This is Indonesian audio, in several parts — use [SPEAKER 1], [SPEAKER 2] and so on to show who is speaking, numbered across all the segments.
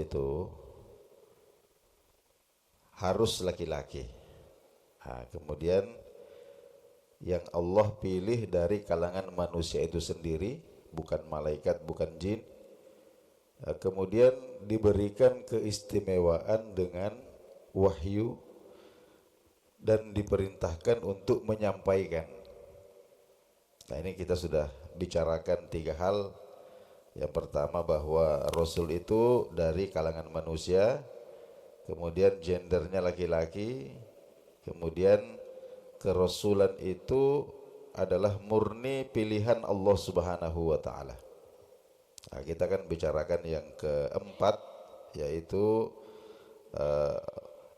[SPEAKER 1] itu harus laki-laki. Nah, kemudian yang Allah pilih dari kalangan manusia itu sendiri, bukan malaikat, bukan jin. Kemudian diberikan keistimewaan dengan wahyu dan diperintahkan untuk menyampaikan. Nah, ini kita sudah bicarakan 3 hal. Yang pertama bahwa Rasul itu dari kalangan manusia, kemudian gendernya laki-laki, kemudian kerasulan itu adalah murni pilihan Allah Subhanahu wa taala. Nah, kita kan bicarakan yang keempat, yaitu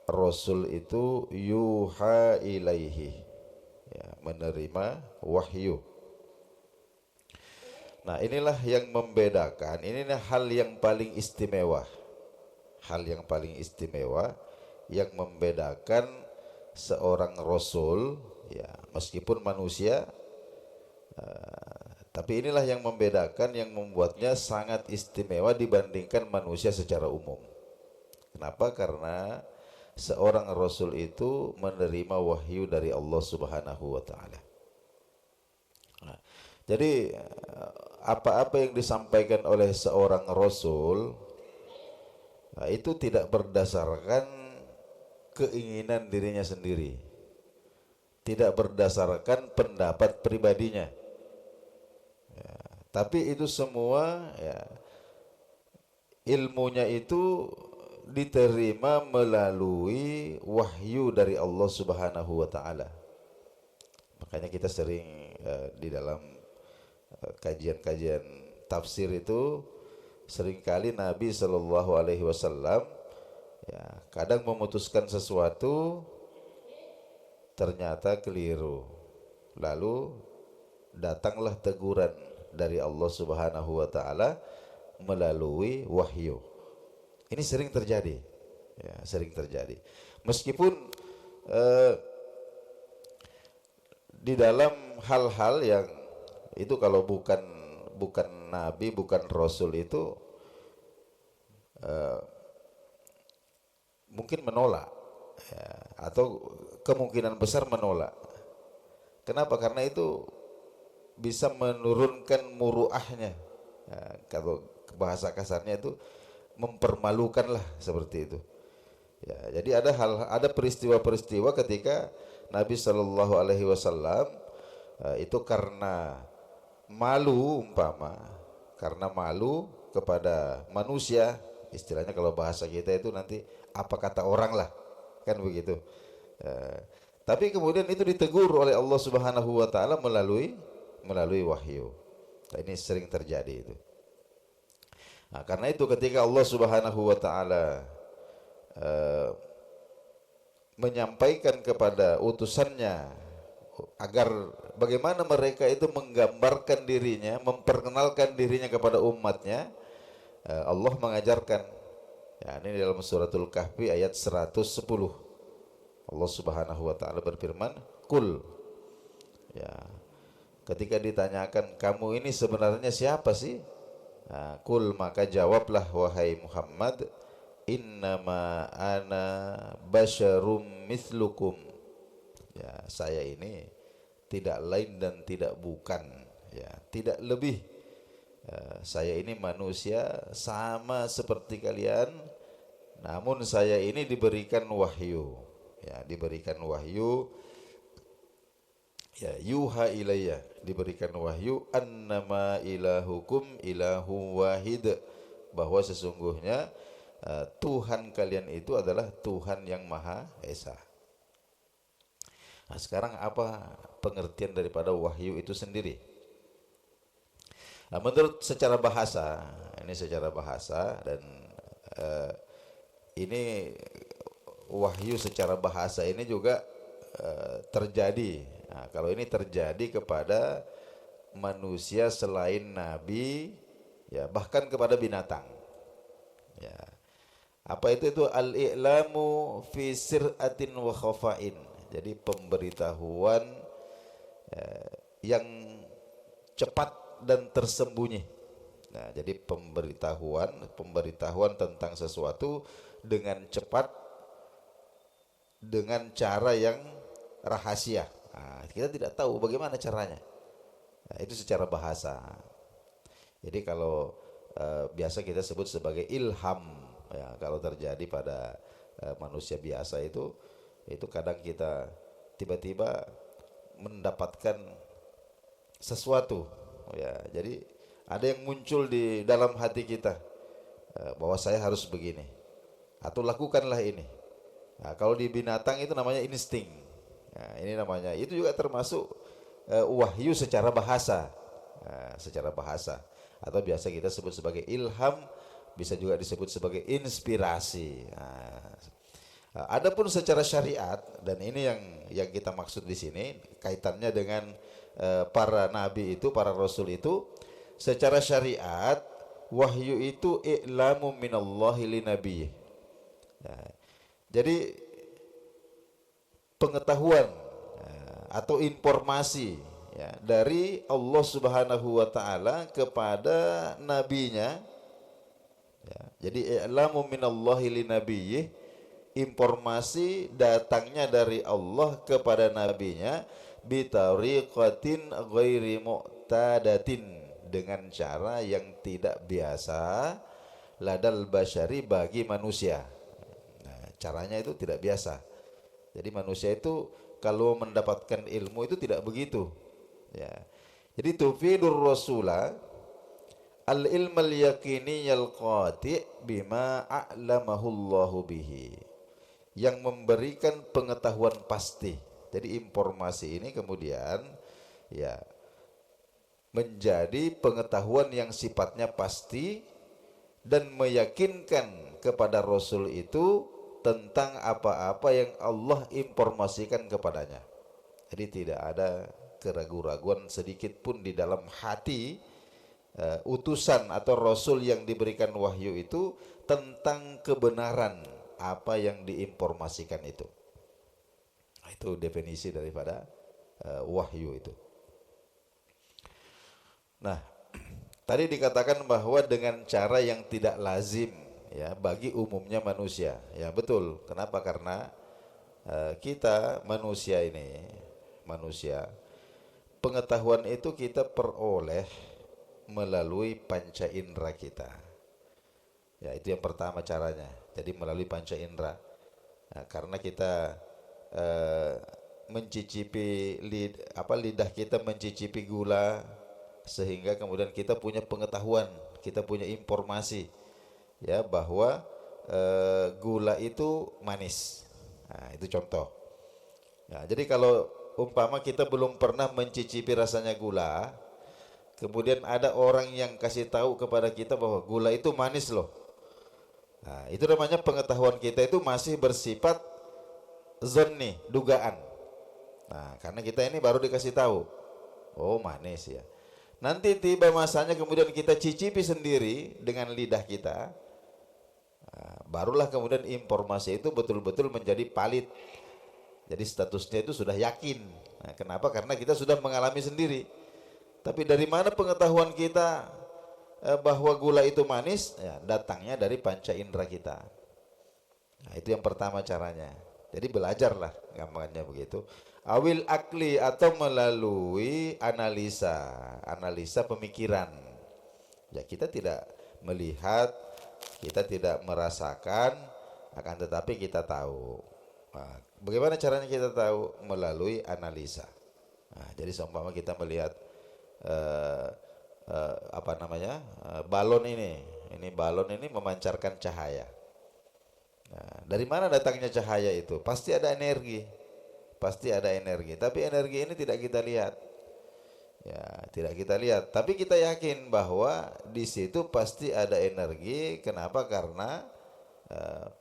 [SPEAKER 1] Rasul itu yuha ilaihi, ya, menerima wahyu. Nah, inilah yang membedakan, inilah hal yang paling istimewa. Hal yang paling istimewa yang membedakan seorang rasul, ya, meskipun manusia, tapi inilah yang membedakan, yang membuatnya sangat istimewa dibandingkan manusia secara umum. Kenapa? Karena seorang rasul itu menerima wahyu dari Allah Subhanahu wa taala. Nah, jadi apa-apa yang disampaikan oleh seorang rasul, nah, itu tidak berdasarkan keinginan dirinya sendiri, tidak berdasarkan pendapat pribadinya, ya, tapi itu semua, ya, ilmunya itu diterima melalui wahyu dari Allah Subhanahu wa taala. Makanya kita sering di dalam kajian-kajian tafsir itu seringkali Nabi Shallallahu Alaihi Wasallam, ya, kadang memutuskan sesuatu ternyata keliru, lalu datanglah teguran dari Allah Subhanahu wa taala melalui wahyu. Ini sering terjadi, ya, sering terjadi. Meskipun di dalam hal-hal yang itu kalau bukan nabi, bukan rasul itu mungkin menolak, ya, atau kemungkinan besar menolak. Kenapa? Karena itu bisa menurunkan muruahnya, ya, kalau bahasa kasarnya itu mempermalukan lah, seperti itu. Ya, jadi ada peristiwa-peristiwa ketika Nabi Shallallahu Alaihi Wasallam itu karena malu, karena malu kepada manusia, istilahnya kalau bahasa kita itu nanti apa kata orang lah, kan begitu. Tapi kemudian itu ditegur oleh Allah Subhanahu wa taala melalui wahyu. Nah, ini sering terjadi itu. Nah, karena itu ketika Allah Subhanahu wa taala menyampaikan kepada utusannya agar bagaimana mereka itu menggambarkan dirinya, memperkenalkan dirinya kepada umatnya, Allah mengajarkan, ya, ini dalam suratul Kahfi ayat 110. Allah Subhanahu wa taala berfirman, "Qul," ya, ketika ditanyakan, kamu ini sebenarnya siapa sih? Nah, "Qul," maka jawablah wahai Muhammad, "Innama ana basyarum mislukum." Ya, saya ini tidak lain dan tidak bukan, ya, tidak lebih. Saya ini manusia sama seperti kalian, namun saya ini diberikan wahyu, ya, diberikan wahyu, ya, yuha ilayya, diberikan wahyu, annama ilahukum ilahu wahid, bahwa sesungguhnya Tuhan kalian itu adalah Tuhan yang Maha Esa. Nah, sekarang apa pengertian daripada wahyu itu sendiri? Nah, menurut secara bahasa, ini secara bahasa, dan ini wahyu secara bahasa ini juga terjadi. Nah, kalau ini terjadi kepada manusia selain nabi, ya, bahkan kepada binatang, ya. Apa itu al-i'lamu fi sir'atin wa khafa'in. Jadi pemberitahuan yang cepat dan tersembunyi. Nah, jadi pemberitahuan tentang sesuatu dengan cepat, dengan cara yang rahasia. Nah, kita tidak tahu bagaimana caranya. Nah, itu secara bahasa. Jadi kalau biasa kita sebut sebagai ilham, ya, kalau terjadi pada manusia biasa itu kadang kita tiba-tiba mendapatkan sesuatu, ya. Jadi ada yang muncul di dalam hati kita, bahwa saya harus begini atau lakukanlah ini. Nah, kalau di binatang itu namanya insting. Nah, ini namanya, itu juga termasuk wahyu secara bahasa. Nah, secara bahasa, atau biasa kita sebut sebagai ilham, bisa juga disebut sebagai inspirasi. Nah, adapun secara syariat, dan ini yang kita maksud di sini kaitannya dengan para nabi itu, para rasul itu, secara syariat wahyu itu i'lamu minallahi linabiyyi. Nah, jadi pengetahuan atau informasi, ya, dari Allah Subhanahu wa taala kepada nabinya, ya. Jadi i'lamu minallahi linabiyyi, informasi datangnya dari Allah kepada nabinya, bitariqatin ghairi mu'tadatin, dengan cara yang tidak biasa, ladal basyari, bagi manusia. Nah, caranya itu tidak biasa. Jadi manusia itu kalau mendapatkan ilmu itu tidak begitu, ya. Jadi tufidur rasula al ilmal yaqini yal qati bima a'lamahu Allahu bihi, yang memberikan pengetahuan pasti. Jadi informasi ini kemudian, ya, menjadi pengetahuan yang sifatnya pasti dan meyakinkan kepada Rasul itu tentang apa-apa yang Allah informasikan kepadanya. Jadi tidak ada keraguan-raguan sedikit pun di dalam hati utusan atau Rasul yang diberikan wahyu itu tentang kebenaran apa yang diinformasikan itu. Itu definisi daripada wahyu itu. Nah, tadi dikatakan bahwa dengan cara yang tidak lazim, ya, bagi umumnya manusia. Ya, betul. Kenapa? Karena kita manusia ini, manusia, pengetahuan itu kita peroleh melalui panca indera kita. Ya, itu yang pertama caranya. Jadi melalui panca indera. Nah, karena kita mencicipi lidah kita mencicipi gula, sehingga kemudian kita punya pengetahuan, kita punya informasi, ya, bahwa gula itu manis. Nah, itu contoh. Nah, jadi kalau umpama kita belum pernah mencicipi rasanya gula, kemudian ada orang yang kasih tahu kepada kita bahwa gula itu manis loh. Nah, itu namanya pengetahuan kita itu masih bersifat zonni, dugaan. Nah, karena kita ini baru dikasih tahu, oh manis ya. Nanti tiba masanya kemudian kita cicipi sendiri dengan lidah kita, barulah kemudian informasi itu betul-betul menjadi valid. Jadi statusnya itu sudah yakin. Nah, kenapa? Karena kita sudah mengalami sendiri. Tapi dari mana pengetahuan kita bahwa gula itu manis? Ya, datangnya dari panca indera kita. Nah, itu yang pertama caranya. Jadi belajarlah, gampangnya begitu. Awil akli, atau melalui analisa pemikiran. Ya, kita tidak melihat, kita tidak merasakan, akan tetapi kita tahu. Nah, bagaimana caranya kita tahu? Melalui analisa. Nah, jadi seumpama kita melihat balon ini memancarkan cahaya. Nah, dari mana datangnya cahaya itu? Pasti ada energi. Tapi energi ini tidak kita lihat. Ya, tidak kita lihat. Tapi kita yakin bahwa di situ pasti ada energi. Kenapa? Karena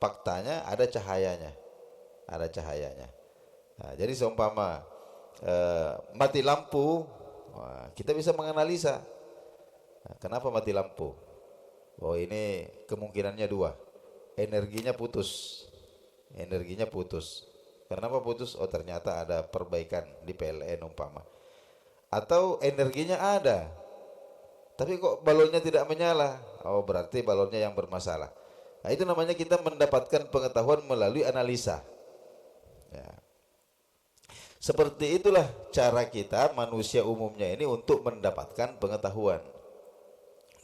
[SPEAKER 1] faktanya ada cahayanya. Nah, jadi seumpama mati lampu, kita bisa menganalisa. Nah, kenapa mati lampu? Oh, ini kemungkinannya dua. Energinya putus. Kenapa putus? Oh, ternyata ada perbaikan di PLN umpama. Atau energinya ada, Tapi kok balonnya tidak menyala? Oh, berarti balonnya yang bermasalah. Nah, itu namanya kita mendapatkan pengetahuan melalui analisa. Ya. Seperti itulah cara kita manusia umumnya ini untuk mendapatkan pengetahuan.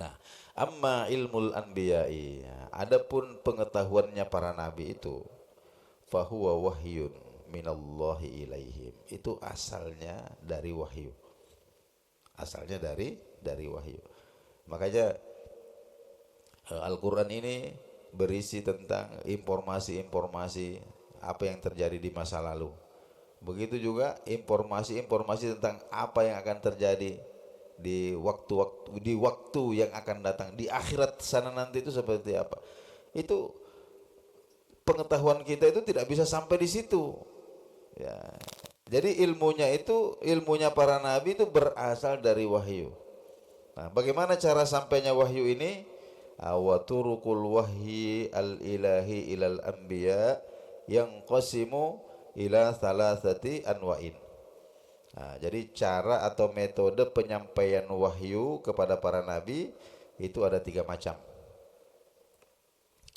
[SPEAKER 1] Nah, amma ilmul anbiya'i. Adapun pengetahuannya para nabi itu, fahuwa wahyun minallahi ilaihim. Itu asalnya dari wahyu. Asalnya dari wahyu. Makanya Al-Qur'an ini berisi tentang informasi-informasi apa yang terjadi di masa lalu. Begitu juga informasi-informasi tentang apa yang akan terjadi di waktu yang akan datang, di akhirat sana nanti itu seperti apa. Itu pengetahuan kita itu tidak bisa sampai di situ. Ya. Jadi ilmunya para nabi itu berasal dari wahyu. Nah, bagaimana cara sampainya wahyu ini? Awaturukul wahyi al-ilahi ilal anbiya yang qasimu ila thalathati anwa'in. Nah, jadi cara atau metode penyampaian wahyu kepada para nabi itu ada 3 macam.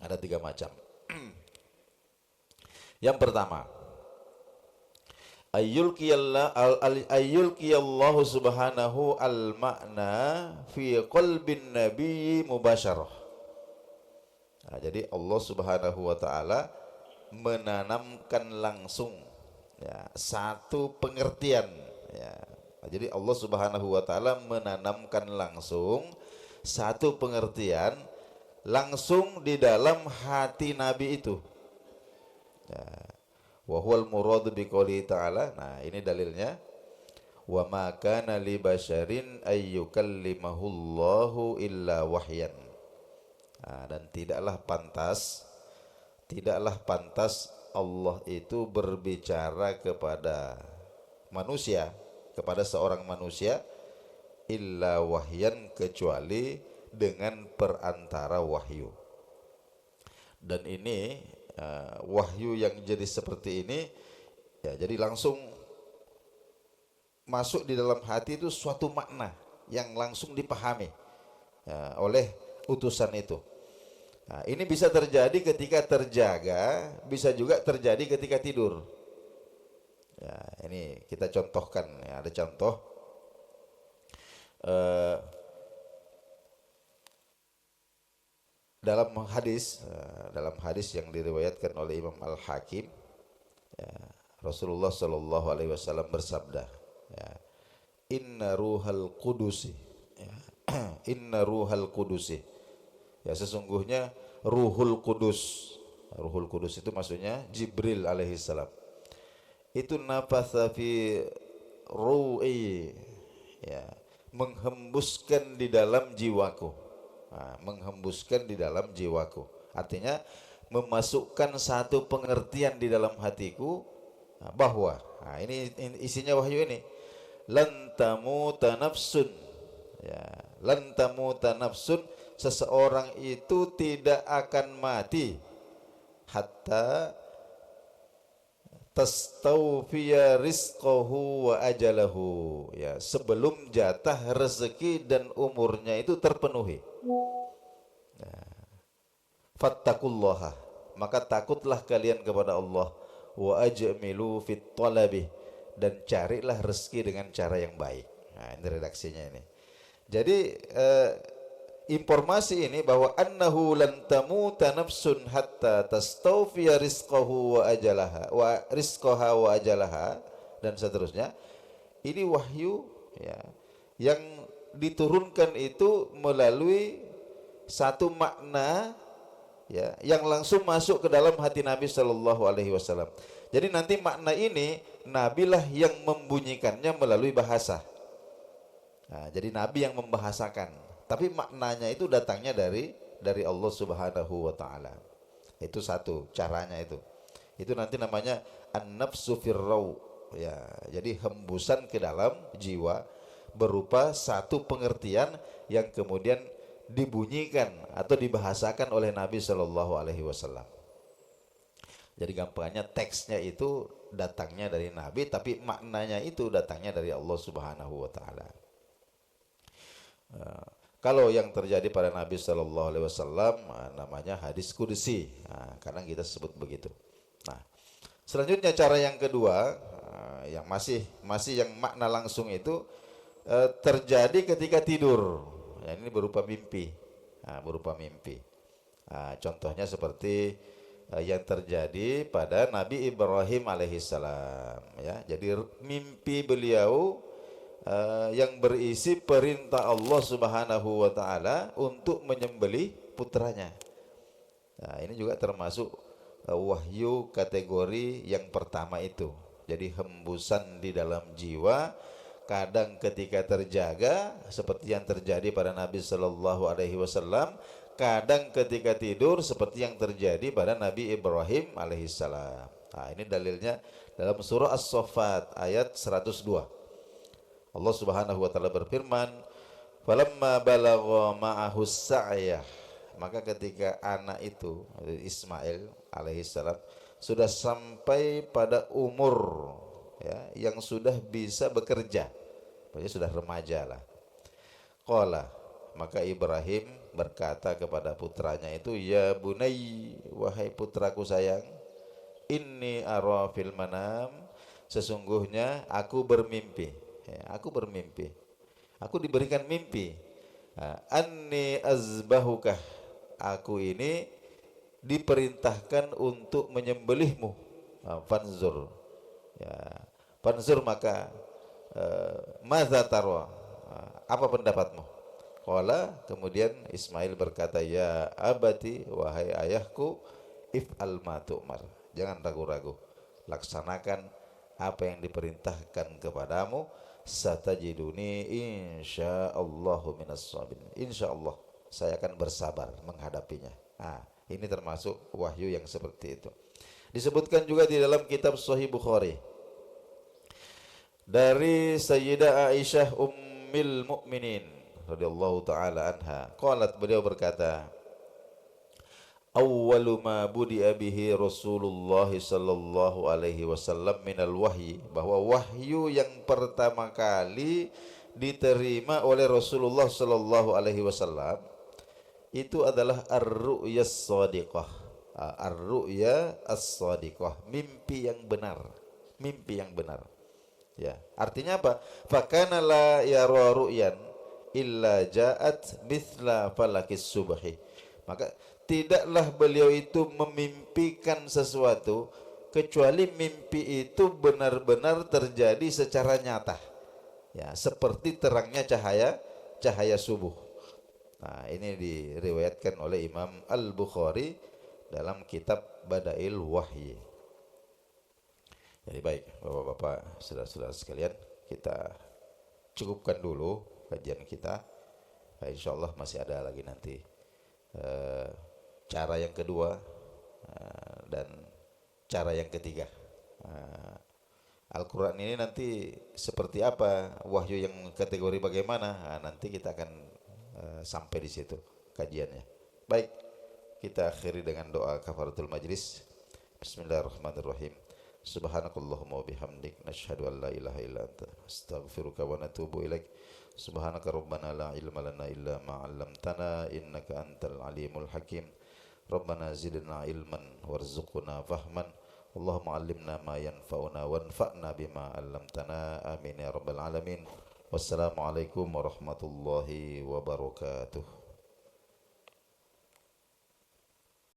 [SPEAKER 1] Ada 3 macam. Yang pertama, ayyulkiyallahu subhanahu al-ma'na fi qalbin nabi mubasyarah. Nah, jadi Allah subhanahu wa ta'ala menanamkan langsung ya, satu pengertian ya. Nah, jadi Allah subhanahu wa ta'ala menanamkan langsung satu pengertian langsung di dalam hati nabi itu ya. Wa huwal muradu biqouli ta'ala. Nah, ini dalilnya. Wa ma kana li basyarin ayyukallimahullahu illa wahyan. Nah, dan tidaklah pantas Allah itu berbicara kepada manusia, kepada seorang manusia illa wahyan, kecuali dengan perantara wahyu. Dan ini wahyu yang jadi seperti ini ya, jadi langsung masuk di dalam hati itu suatu makna yang langsung dipahami ya, oleh utusan itu. Nah, ini bisa terjadi ketika terjaga, bisa juga terjadi ketika tidur ya. Ini kita contohkan ya, ada contoh dalam hadis yang diriwayatkan oleh Imam Al-Hakim ya, Rasulullah Shallallahu Alaihi Wasallam bersabda ya, inna ruhal qudusi ya, inna ruhal qudusi ya, sesungguhnya ruhul kudus itu maksudnya Jibril alaihissalam itu nafatha fi ru'i ya, menghembuskan di dalam jiwaku. Nah, menghembuskan di dalam jiwaku, artinya memasukkan satu pengertian di dalam hatiku bahwa ini isinya wahyu ini, lan tamuta nafsun ya, lan tamuta nafsun, seseorang itu tidak akan mati hatta tastawfiya rizqahu wa ajalahu ya, sebelum jatah rezeki dan umurnya itu terpenuhi. Fattaqullaha, maka takutlah kalian kepada Allah, wa ajmilu fit talabi, dan carilah rezeki dengan cara yang baik. Nah, ini redaksinya ini. Jadi informasi ini bahwa annahu lan tamuta nafsun hatta tastawfiya rizqahu wa ajalaha wa rizqaha wa ajalaha dan seterusnya. Ini wahyu ya, yang diturunkan itu melalui satu makna ya, yang langsung masuk ke dalam hati Nabi Shallallahu Alaihi Wasallam. Jadi nanti makna ini Nabilah yang membunyikannya melalui bahasa. Nah, jadi Nabi yang membahasakan, tapi maknanya itu datangnya dari Allah Subhanahu Wa Taala. Itu satu caranya itu. Itu nanti namanya an-nafsu firrau ya. Jadi hembusan ke dalam jiwa berupa satu pengertian yang kemudian dibunyikan atau dibahasakan oleh Nabi Shallallahu Alaihi Wasallam. Jadi gampangnya teksnya itu datangnya dari Nabi, tapi maknanya itu datangnya dari Allah Subhanahu Wa Taala. Kalau yang terjadi pada Nabi Shallallahu Alaihi Wasallam namanya hadis kudusi. Kadang kita sebut begitu. Nah, selanjutnya cara yang kedua, yang masih yang makna langsung itu terjadi ketika tidur. Ya, ini berupa mimpi. Berupa mimpi. Contohnya seperti yang terjadi pada Nabi Ibrahim alaihissalam. Ya, jadi mimpi beliau yang berisi perintah Allah Subhanahu wa taala untuk menyembelih putranya. Nah, ini juga termasuk wahyu kategori yang pertama itu. Jadi hembusan di dalam jiwa, kadang ketika terjaga seperti yang terjadi pada Nabi Shallallahu alaihi wasallam, kadang ketika tidur seperti yang terjadi pada Nabi Ibrahim alaihissalam. Nah, ini dalilnya dalam surah As-Saffat ayat 102. Allah Subhanahu wa taala berfirman, "Falamma balagha ma'ahu sa'yah." Maka ketika anak itu Ismail alaihissalam sudah sampai pada umur ya yang sudah bisa bekerja, maksudnya sudah remaja lah. Qala, maka Ibrahim berkata kepada putranya itu, "Ya bunai, wahai putraku sayang, inni ara fil manam, sesungguhnya aku bermimpi." Aku bermimpi. Aku diberikan mimpi. Anni azbahukah. Aku ini diperintahkan untuk menyembelihmu. Fanzur. Ya. Fanzur maka madza tara. Apa pendapatmu? Qala, kemudian Ismail berkata, "Ya abati, wahai ayahku, if'al ma tu'mar." Jangan ragu-ragu. Laksanakan apa yang diperintahkan kepadamu. Satajiduni insyaallahu minas sabirin. Insyaallah saya akan bersabar menghadapinya. Ini termasuk wahyu yang seperti itu. Disebutkan juga di dalam kitab Sahih Bukhari dari Sayyidah Aisyah Ummul Mukminin radhiyallahu taala anha. Qalat, beliau berkata, awwalu ma budi'a bihi Rasulullah sallallahu alaihi wasallam minal wahyi, bahwa wahyu yang pertama kali diterima oleh Rasulullah sallallahu alaihi wasallam itu adalah ar-ru'yas shadiqah. Ar-ru'ya as-shadiqah, mimpi yang benar. Mimpi yang benar. Ya, artinya apa? Fakana la yara ru'yan illa ja'at mithla falakis subhi. Maka tidaklah beliau itu memimpikan sesuatu kecuali mimpi itu benar-benar terjadi secara nyata. Ya, seperti terangnya cahaya subuh. Nah, ini diriwayatkan oleh Imam Al-Bukhari dalam kitab Badail Wahyi. Jadi baik, Bapak-bapak, saudara-saudara sekalian, kita cukupkan dulu kajian kita. Insyaallah masih ada lagi nanti cara yang kedua dan cara yang ketiga. Al-Quran ini nanti seperti apa, wahyu yang kategori bagaimana, nanti kita akan sampai di situ kajiannya. Baik, kita akhiri dengan doa kafaratul majlis. Bismillahirrahmanirrahim. Subhanakallahumma wa bihamdik, nashhadu an la ilaha illa anta, astaghfiruka wa natubu ilaik. Subhanaka rabbana la ilma lana illa ma 'allamtana innaka antal alimul hakim. Rabbana zidna ilman warzuqna fahman. Allahumma 'allimna ma yanfa'una wanfa'na bima 'allamtana. Amin ya rabbal alamin. Wassalamualaikum warahmatullahi wabarakatuh.